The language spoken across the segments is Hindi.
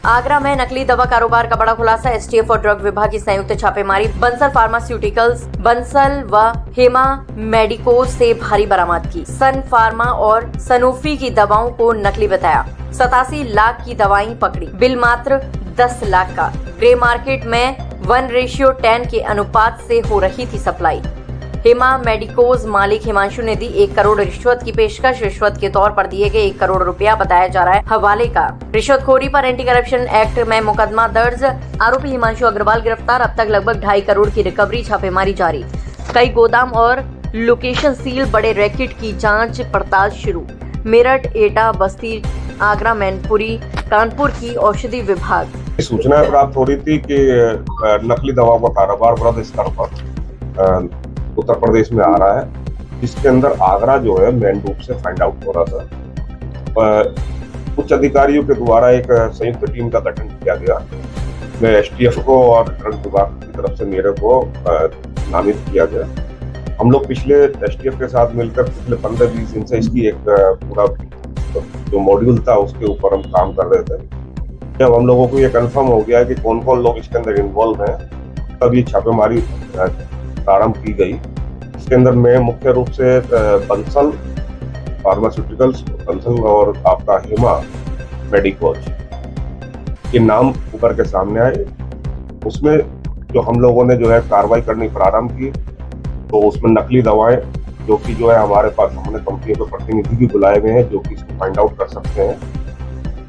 आगरा में नकली दवा कारोबार का बड़ा खुलासा। एसटीएफ और ड्रग विभाग की संयुक्त छापेमारी। बंसल फार्मास्यूटिकल्स, बंसल व हेमा मेडिकोज से भारी बरामद की। सन फार्मा और सनोफी की दवाओं को नकली बताया। 87 लाख की दवाएं पकड़ी, बिल मात्र 10 लाख का। ग्रे मार्केट में 1:10 के अनुपात से हो रही थी सप्लाई। हेमा मेडिकोज मालिक हिमांशु ने दी 1 करोड़ रिश्वत की पेशकश। रिश्वत के तौर पर दिए गए 1 करोड़ रुपया बताया जा रहा है हवाले का। रिश्वतखोरी पर एंटी करप्शन एक्ट में मुकदमा दर्ज। आरोपी हिमांशु अग्रवाल गिरफ्तार। अब तक लगभग 2.5 करोड़ की रिकवरी। छापेमारी जारी। कई गोदाम और लोकेशन सील। बड़े रैकेट की जांच पड़ताल शुरू। मेरठ, एटा, बस्ती, आगरा, मैनपुरी, कानपुर की औषधि विभाग। सूचना प्राप्त हो रही थी कि नकली दवाओं का कारोबार बृहद स्तर पर उत्तर प्रदेश में आ रहा है, जिसके अंदर आगरा जो है मेन रूप से फाइंड आउट हो रहा था। उच्च अधिकारियों के द्वारा एक संयुक्त टीम का गठन किया गया। मैं एसटीएफ को और ड्रग विभाग की तरफ से मेरे को नामित किया गया। हम लोग पिछले एसटीएफ के साथ मिलकर पिछले 15-20 दिन से इसकी एक पूरा जो मॉड्यूल था उसके ऊपर हम काम कर रहे थे। जब हम लोगों को ये कंफर्म हो गया कि कौन कौन लोग इसके अंदर इन्वॉल्व हैं, तब ये छापेमारी प्रारंभ की गई। इसके अंदर में मुख्य रूप से बंसल फार्मास्यूटिकल्स, बंसल और आपका हेमा मेडिकोज के नाम ऊपर के सामने आए। उसमें जो हम लोगों ने जो है कार्रवाई करनी प्रारंभ की, तो उसमें नकली दवाएं जो कि जो है हमारे पास, हमने कंपनियों के प्रतिनिधि भी बुलाए हुए हैं जो कि इसको फाइंड आउट कर सकते हैं।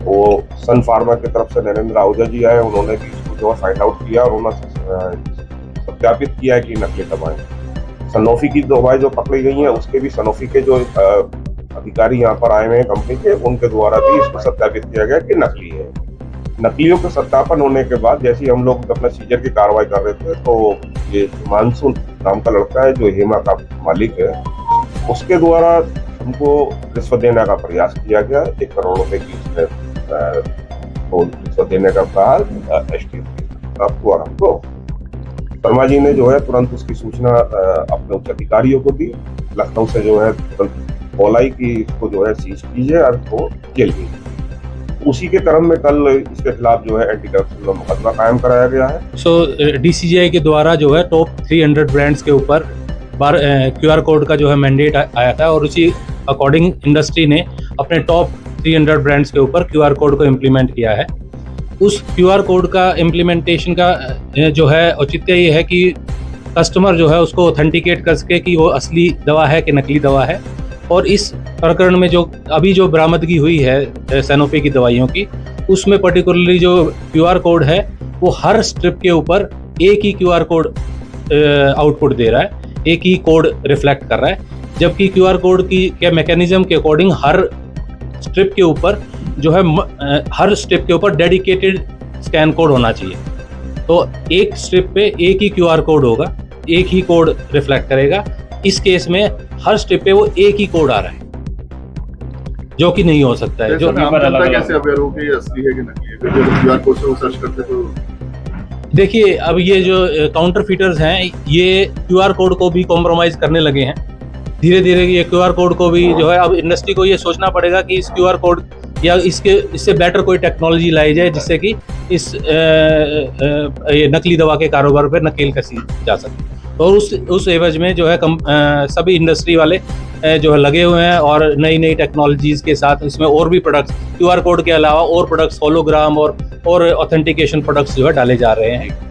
वो सन फार्मा की तरफ से नरेंद्र आहूजा जी आए, उन्होंने भी इसको जो है फाइंड आउट किया और उन्होंने सत्यापित किया है कि नकली दवाएं। सनोफी की दवाएं जो पकड़ी गई हैं, उसके भी सनोफी के जो अधिकारी यहाँ पर आए हुए हैं कंपनी के, उनके द्वारा भी इसको सत्यापित किया गया कि नकली है। नकलियों के सत्यापन होने के बाद जैसे ही हम लोग अपना सीजर की कार्रवाई कर रहे थे, तो ये हिमांशु नाम का लड़का है जो हेमा का मालिक है, उसके द्वारा हमको रिश्वत देने का प्रयास किया गया। 1 करोड़ रुपए की रिश्वत देने का कहा एसटीएफ आपको और हमको। शर्मा जी ने जो है तुरंत उसकी सूचना अपने उच्च अधिकारियों को दी। लखनऊ से जो है तुरंत कॉल आई कि इसको जो है सीज कीजिए और इसको जेल भेजिए। उसी के क्रम में कल इसके खिलाफ जो है एंटी करप्शन का मुकदमा कायम कराया गया है। डीसीजीआई के द्वारा जो है टॉप 300 ब्रांड्स के ऊपर QR कोड का जो है मैंडेट आया था और उसी अकॉर्डिंग इंडस्ट्री ने अपने टॉप 300 ब्रांड्स के ऊपर QR कोड को इम्प्लीमेंट किया है। उस QR कोड का इम्प्लीमेंटेशन का जो है औचित्य ये है कि कस्टमर जो है उसको ऑथेंटिकेट कर सके कि वो असली दवा है कि नकली दवा है। और इस प्रकरण में जो अभी जो बरामदगी हुई है सैनोफी की दवाइयों की, उसमें पर्टिकुलरली जो QR कोड है वो हर स्ट्रिप के ऊपर एक ही QR कोड आउटपुट दे रहा है, एक ही कोड रिफ्लेक्ट कर रहा है। जबकि QR कोड की क्या मैकेनिज्म के अकॉर्डिंग हर स्ट्रिप के ऊपर जो है हर स्ट्रिप के ऊपर डेडिकेटेड स्कैन कोड होना चाहिए। तो एक स्ट्रिप पे एक ही QR कोड होगा, एक ही कोड रिफ्लेक्ट करेगा। इस केस में हर स्ट्रिप पे वो एक ही कोड आ रहा है, जो कि नहीं हो सकता है। जो कैसे अवेयर हो कि असली है कि नकली है? जब QR कोड से वो सर्च करते तो देखिए, अब ये जो काउंटर फीटर्स हैं ये QR कोड को भी कॉम्प्रोमाइज करने लगे हैं। धीरे धीरे ये QR कोड को भी जो है अब इंडस्ट्री को ये सोचना पड़ेगा कि इस QR कोड या इससे बेटर कोई टेक्नोलॉजी लाई जाए जिससे कि इस ये नकली दवा के कारोबार पर नकेल कसी जा सके। और उस एवज में जो है सभी इंडस्ट्री वाले जो है लगे हुए हैं और नई नई टेक्नोलॉजीज के साथ इसमें और भी प्रोडक्ट्स QR कोड के अलावा और प्रोडक्ट्स, होलोग्राम और ऑथेंटिकेशन प्रोडक्ट्स जो है डाले जा रहे हैं।